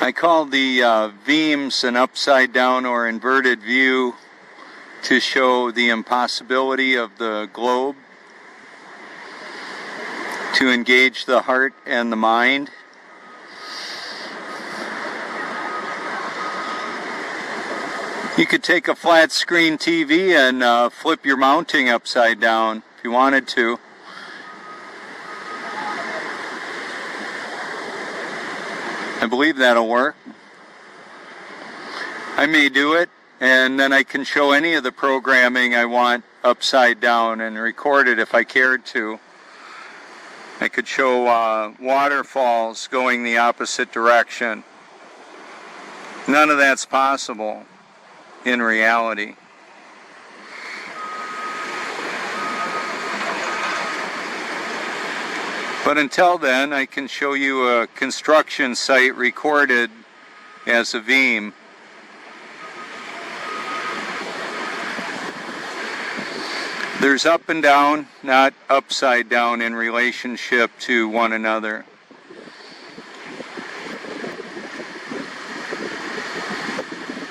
I call the Veeams an upside down or inverted view to show the impossibility of the globe to engage the heart and the mind. You could take a flat screen TV and flip your mounting upside down if you wanted to. I believe that'll work. I may do it, and then I can show any of the programming I want upside down and record it if I cared to. I could show waterfalls going the opposite direction. None of that's possible in reality. But until then, I can show you a construction site recorded as a Veeam. There's up and down, not upside down in relationship to one another.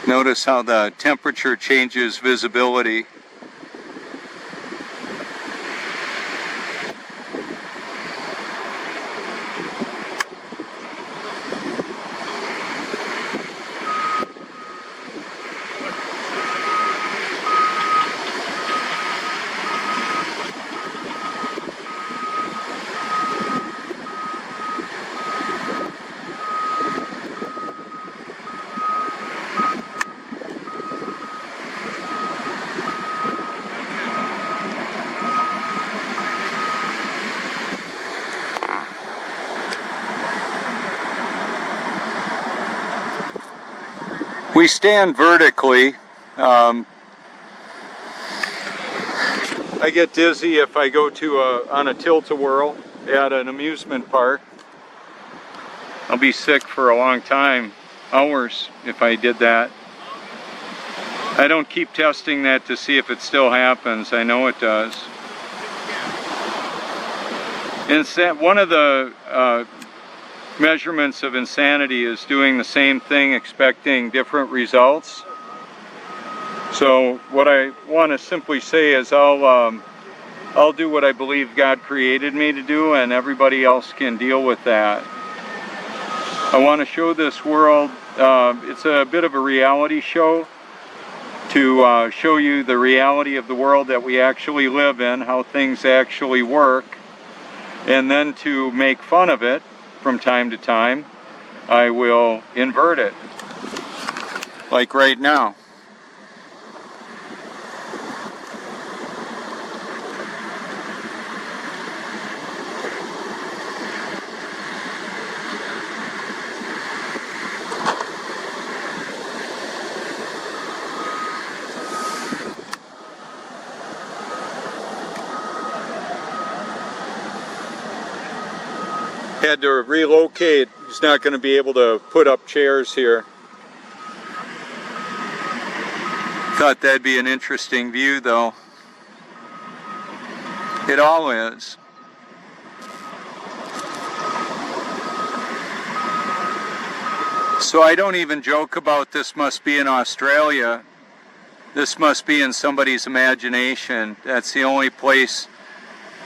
Notice how the temperature changes visibility. We stand vertically. I get dizzy if I go to on a tilt-a-whirl at an amusement park. I'll be sick for a long time, hours, if I did that. I don't keep testing that to see if it still happens. I know it does. One of the measurements of insanity is doing the same thing, expecting different results. So what I want to simply say is I'll do what I believe God created me to do, and everybody else can deal with that. I want to show this world, it's a bit of a reality show, to show you the reality of the world that we actually live in, how things actually work, and then to make fun of it. From time to time, I will invert it, like right now. Had to relocate. He's not going to be able to put up chairs here. Thought that'd be an interesting view, though. It all is. So I don't even joke about this must be in Australia. This must be in somebody's imagination. That's the only place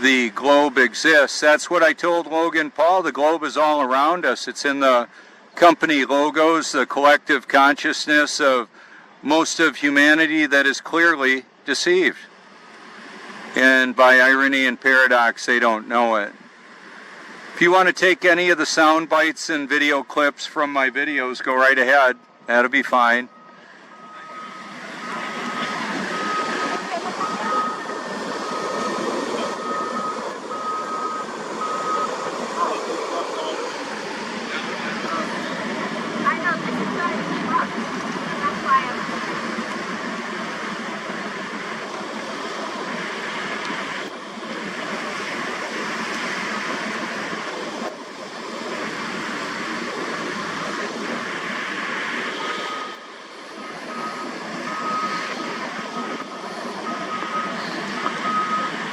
the globe exists. That's what I told Logan Paul. The globe is all around us. It's in the company logos, the collective consciousness of most of humanity that is clearly deceived. And by irony and paradox, they don't know it. If you want to take any of the sound bites and video clips from my videos, go right ahead. That'll be fine.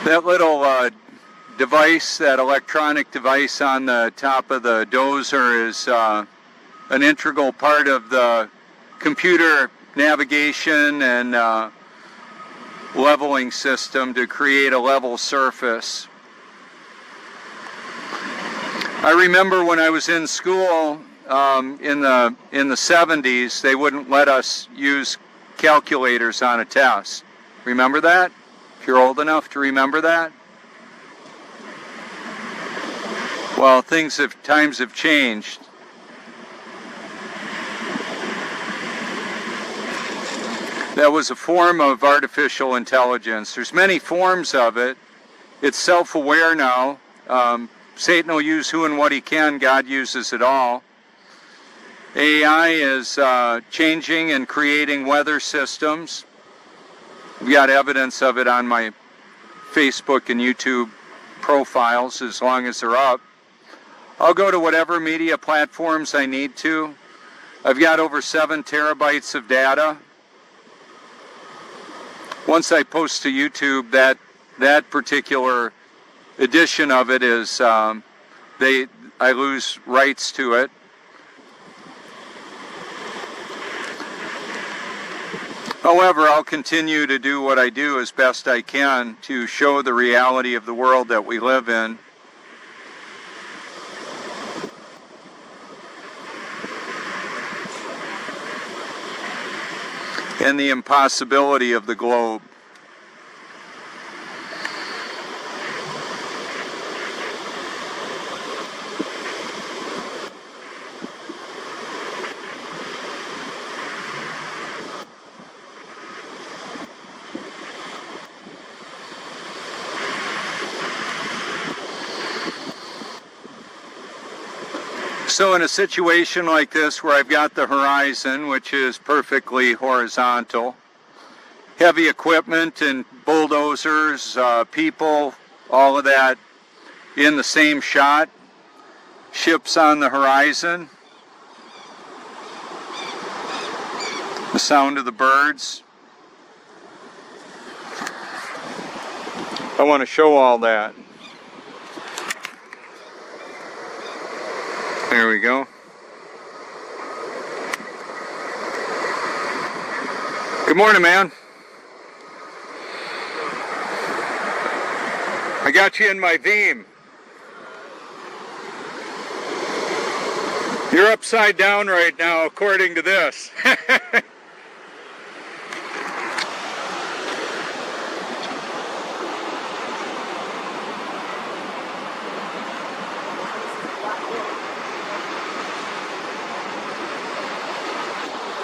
That little device, that electronic device on the top of the dozer is an integral part of the computer navigation and leveling system to create a level surface. I remember when I was in school in the 70s, they wouldn't let us use calculators on a test. Remember that? If you're old enough to remember that? Well, times have changed. That was a form of artificial intelligence. There's many forms of it. It's self-aware now. Satan will use who and what he can. God uses it all. AI is changing and creating weather systems. We've got evidence of it on my Facebook and YouTube profiles as long as they're up. I'll go to whatever media platforms I need to. I've got over 7 terabytes of data. Once I post to YouTube, that particular edition of it is, I lose rights to it. However, I'll continue to do what I do as best I can to show the reality of the world that we live in. And the impossibility of the globe. So in a situation like this where I've got the horizon, which is perfectly horizontal, heavy equipment and bulldozers, people, all of that in the same shot, ships on the horizon, the sound of the birds. I want to show all that. There we go. Good morning, man. I got you in my Veeam. You're upside down right now, according to this.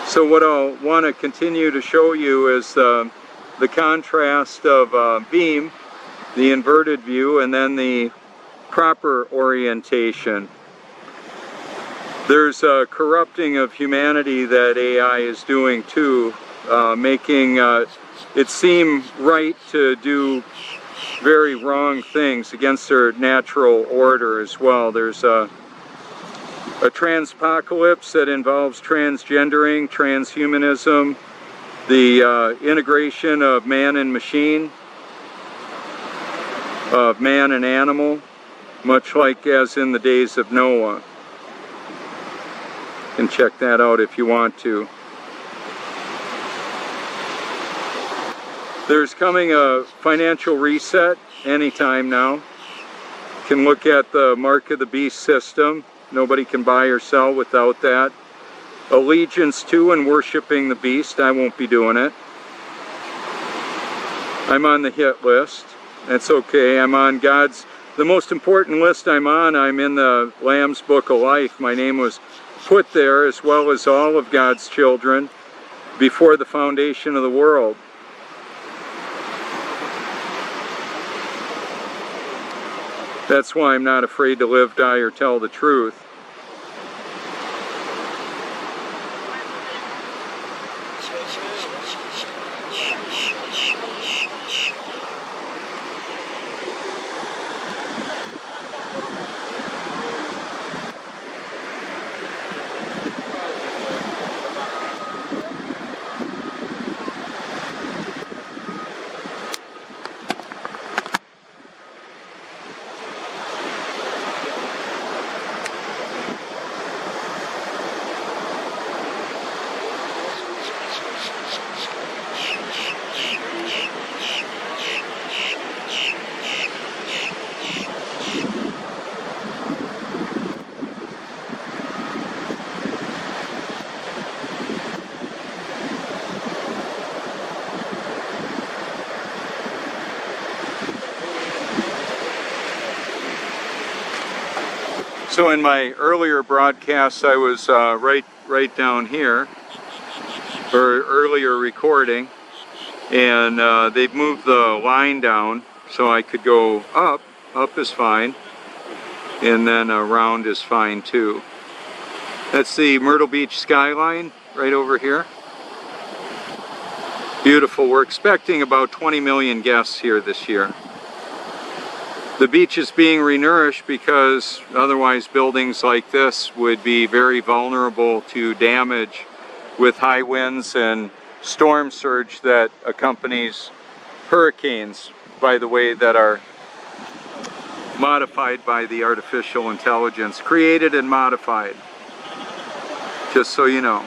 So what I'll want to continue to show you is the contrast of Veeam, the inverted view, and then the proper orientation. There's a corrupting of humanity that AI is doing too, making it seem right to do very wrong things against their natural order as well. There's a transpocalypse that involves transgendering, transhumanism, the integration of man and machine, of man and animal, much like as in the days of Noah. You can check that out if you want to. There's coming a financial reset anytime now. You can look at the Mark of the Beast system. Nobody can buy or sell without that. Allegiance to and worshiping the beast, I won't be doing it. I'm on the hit list. That's okay. I'm on God's, the most important list I'm on. I'm in the Lamb's Book of Life. My name was put there, as well as all of God's children, before the foundation of the world. That's why I'm not afraid to live, die, or tell the truth. So in my earlier broadcasts, I was right down here, or earlier recording, and they've moved the line down so I could go up. Up is fine, and then around is fine too. That's the Myrtle Beach skyline right over here. Beautiful. We're expecting about 20 million guests here this year. The beach is being renourished because otherwise buildings like this would be very vulnerable to damage with high winds and storm surge that accompanies hurricanes, by the way, that are modified by the artificial intelligence, created and modified, just so you know.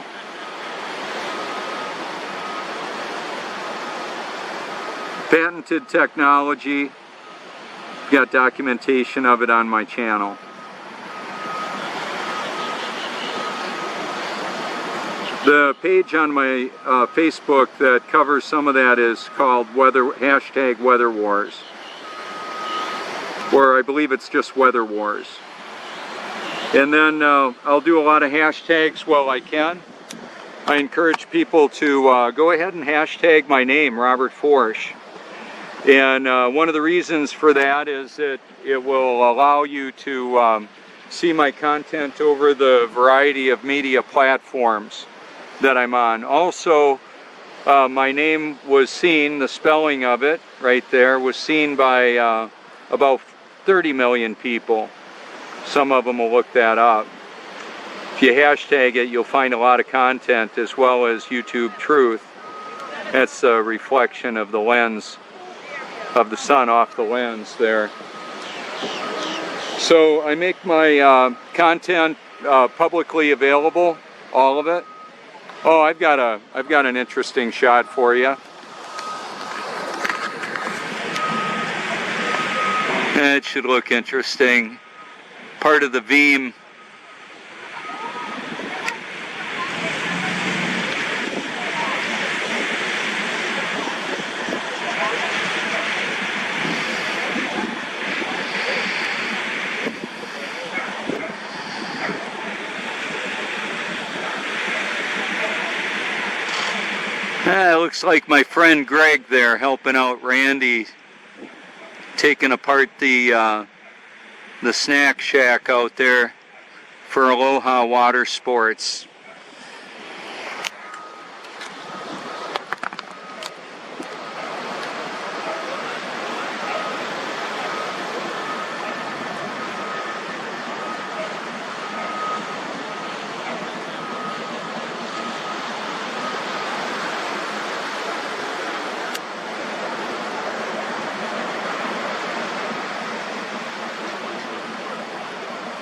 Patented technology, got documentation of it on my channel. The page on my Facebook that covers some of that is called hashtag Weather Wars. Or I believe it's just Weather Wars. And then I'll do a lot of hashtags while I can. I encourage people to go ahead and hashtag my name, Robert Forsch. And one of the reasons for that is that it will allow you to see my content over the variety of media platforms that I'm on. Also, my name was seen, the spelling of it right there, was seen by about 30 million people. Some of them will look that up. If you hashtag it, you'll find a lot of content, as well as YouTube Truth. That's a reflection of the lens of the sun off the lens there. So I make my content publicly available, all of it. Oh, I've got an interesting shot for you. It should look interesting. Part of the Veeam. It looks like my friend Greg there helping out Randy, taking apart the snack shack out there for Aloha Water Sports.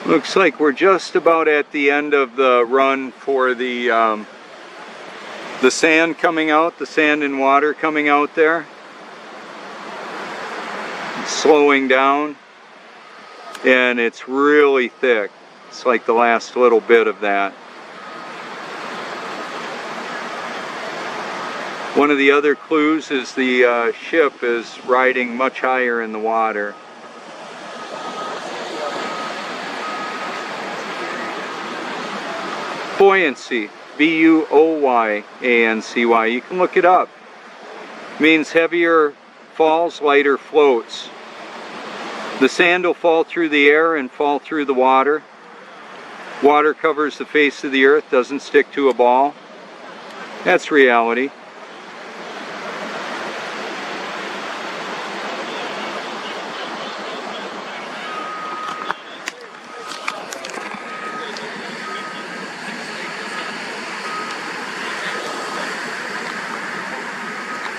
Looks like we're just about at the end of the run for the sand coming out, the sand and water coming out there. It's slowing down, and it's really thick. It's like the last little bit of that. One of the other clues is the ship is riding much higher in the water. Buoyancy, B-U-O-Y-A-N-C-Y. You can look it up. It means heavier falls, lighter floats. The sand will fall through the air and fall through the water. Water covers the face of the earth, doesn't stick to a ball. That's reality.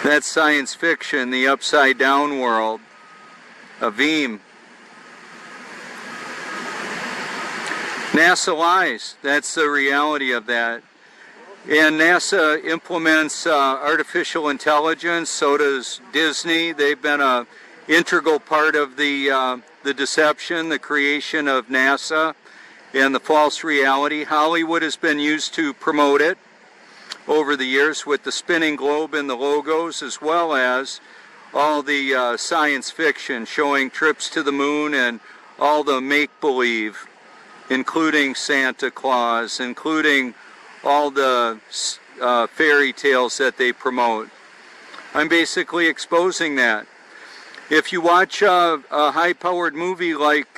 That's science fiction, the upside down world, a Veeam. NASA lies, that's the reality of that. And NASA implements artificial intelligence, so does Disney. They've been an integral part of the deception, the creation of NASA and the false reality. Hollywood has been used to promote it over the years with the spinning globe and the logos, as well as all the science fiction showing trips to the moon and all the make-believe including Santa Claus, including all the fairy tales that they promote. I'm basically exposing that. If you watch a high-powered movie like,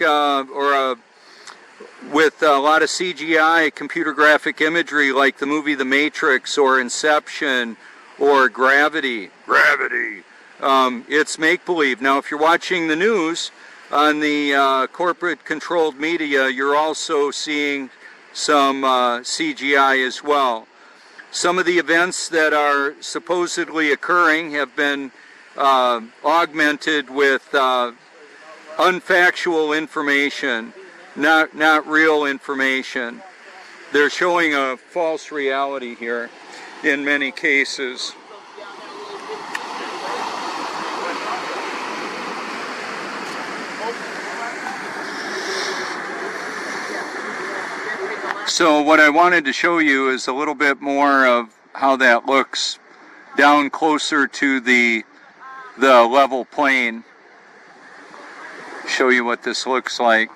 with a lot of CGI, computer graphic imagery, like the movie The Matrix or Inception or Gravity, it's make-believe. Now, if you're watching the news on the corporate-controlled media, you're also seeing some CGI as well. Some of the events that are supposedly occurring have been augmented with unfactual information, not real information. They're showing a false reality here in many cases. So what I wanted to show you is a little bit more of how that looks down closer to the level plane. Show you what this looks like.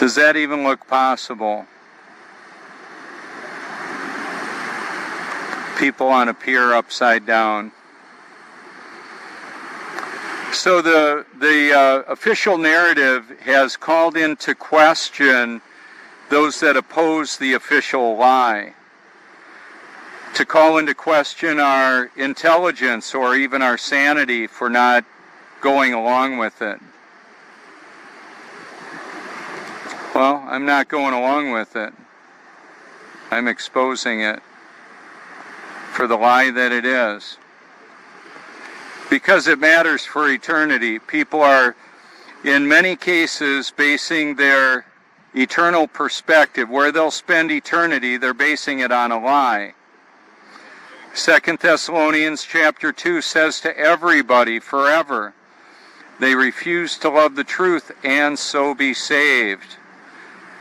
Does that even look possible? People on a pier upside down. So the official narrative has called into question those that oppose the official lie, to call into question our intelligence or even our sanity for not going along with it. Well, I'm not going along with it. I'm exposing it for the lie that it is. Because it matters for eternity. People are, in many cases, basing their eternal perspective, where they'll spend eternity, they're basing it on a lie. 2 Thessalonians chapter 2 says to everybody forever, they refuse to love the truth and so be saved.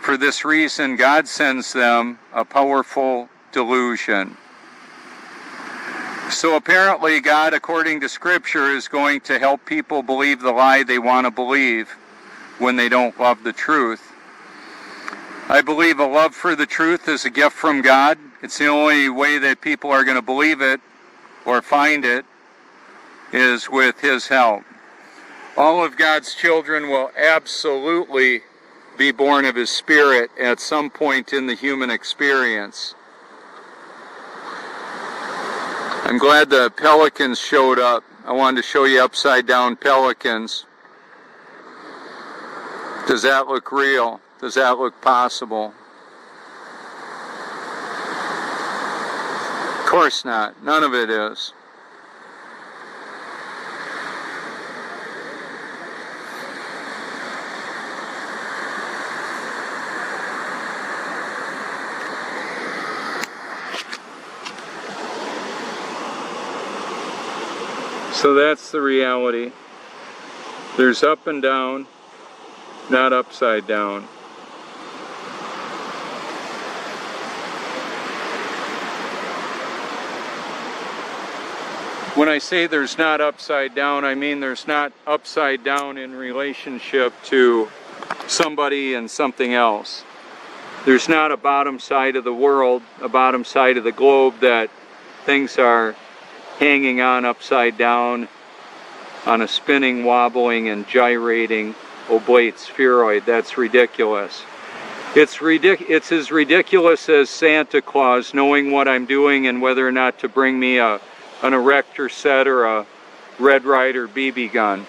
For this reason, God sends them a powerful delusion. So apparently God, according to Scripture, is going to help people believe the lie they want to believe when they don't love the truth. I believe a love for the truth is a gift from God. It's the only way that people are going to believe it or find it is with His help. All of God's children will absolutely be born of His Spirit at some point in the human experience. I'm glad the pelicans showed up. I wanted to show you upside down pelicans. Does that look real? Does that look possible? Of course not. None of it is. So that's the reality. There's up and down, not upside down. When I say there's not upside down, I mean there's not upside down in relationship to somebody and something else. There's not a bottom side of the world, a bottom side of the globe that things are hanging on upside down on a spinning, wobbling, and gyrating oblate spheroid. That's ridiculous. It's as ridiculous as Santa Claus knowing what I'm doing and whether or not to bring me an erector set or a Red Ryder BB gun.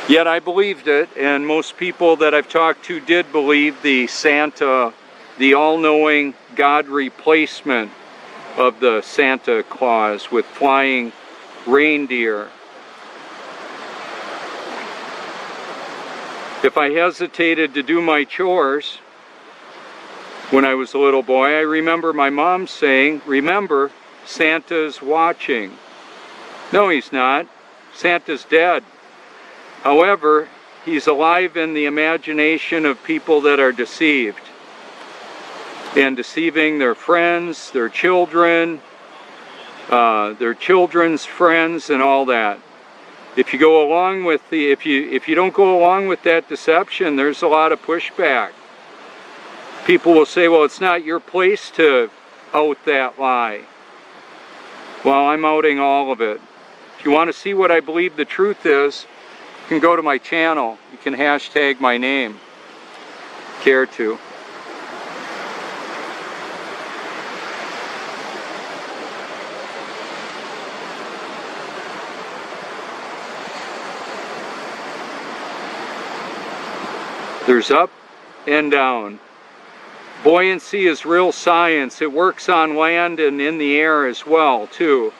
Yet I believed it, and most people that I've talked to did believe the Santa, the all-knowing God replacement of the Santa Claus with flying reindeer. If I hesitated to do my chores when I was a little boy, I remember my mom saying, "Remember, Santa's watching." No, he's not. Santa's dead. However, he's alive in the imagination of people that are deceived, and deceiving their friends, their children, their children's friends, and all that. If you go along with if you don't go along with that deception, there's a lot of pushback. People will say, "Well, it's not your place to out that lie." Well, I'm outing all of it. If you want to see what I believe the truth is, you can go to my channel. You can hashtag my name. Care to. There's up and down. Buoyancy is real science. It works on land and in the air as well, too.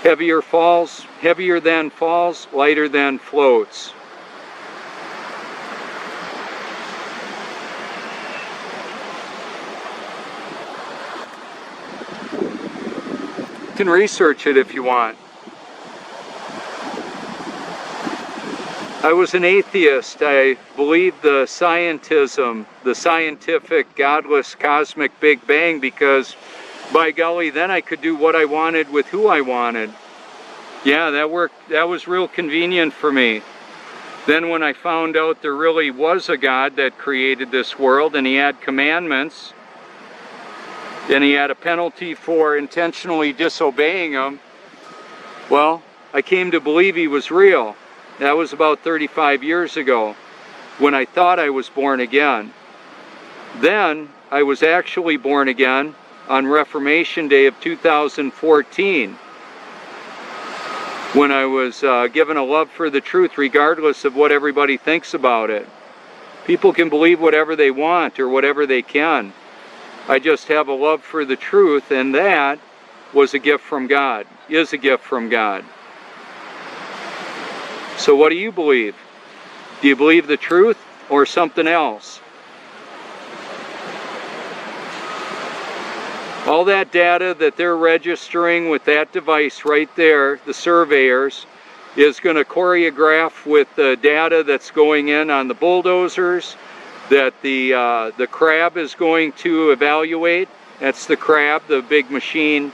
Heavier than falls, lighter than floats. You can research it if you want. I was an atheist. I believed the scientism, the scientific, godless, cosmic Big Bang, because by golly, then I could do what I wanted with who I wanted. Yeah, that worked. That was real convenient for me. Then when I found out there really was a God that created this world, and he had commandments, and he had a penalty for intentionally disobeying them, well, I came to believe he was real. That was about 35 years ago, when I thought I was born again. Then I was actually born again on Reformation Day of 2014, when I was given a love for the truth regardless of what everybody thinks about it. People can believe whatever they want or whatever they can. I just have a love for the truth, and that was a gift from God, is a gift from God. So what do you believe? Do you believe the truth or something else? All that data that they're registering with that device right there, the surveyors, is going to choreograph with the data that's going in on the bulldozers, that the crab is going to evaluate. That's the crab, the big machine,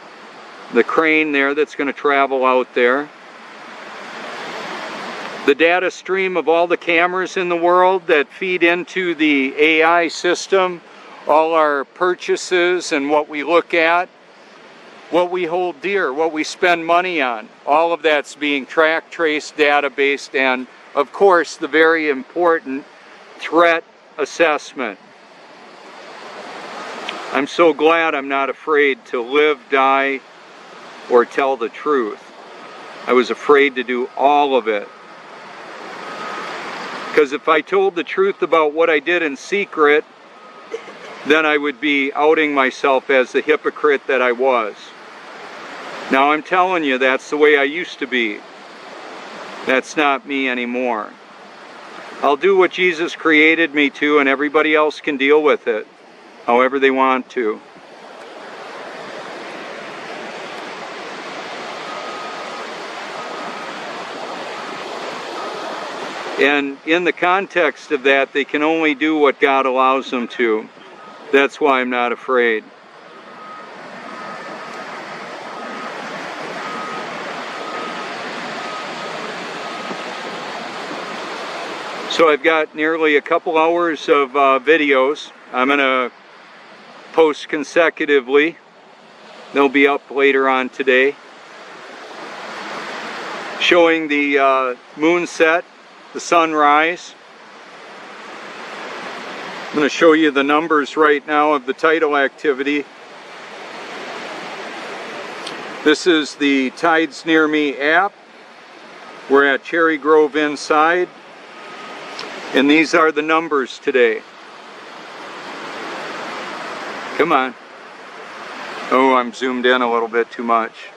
the crane there that's going to travel out there. The data stream of all the cameras in the world that feed into the AI system, all our purchases and what we look at, what we hold dear, what we spend money on, all of that's being tracked, traced, data-based, and of course the very important threat assessment. I'm so glad I'm not afraid to live, die, or tell the truth. I was afraid to do all of it. Because if I told the truth about what I did in secret, then I would be outing myself as the hypocrite that I was. Now I'm telling you, that's the way I used to be. That's not me anymore. I'll do what Jesus created me to, and everybody else can deal with it however they want to. And in the context of that, they can only do what God allows them to. That's why I'm not afraid. So I've got nearly a couple hours of videos. I'm going to post consecutively. They'll be up later on today, showing the moon set, the sunrise. I'm going to show you the numbers right now of the tidal activity. This is the Tides Near Me app. We're at Cherry Grove Inside, and these are the numbers today. Come on. Oh, I'm zoomed in a little bit too much.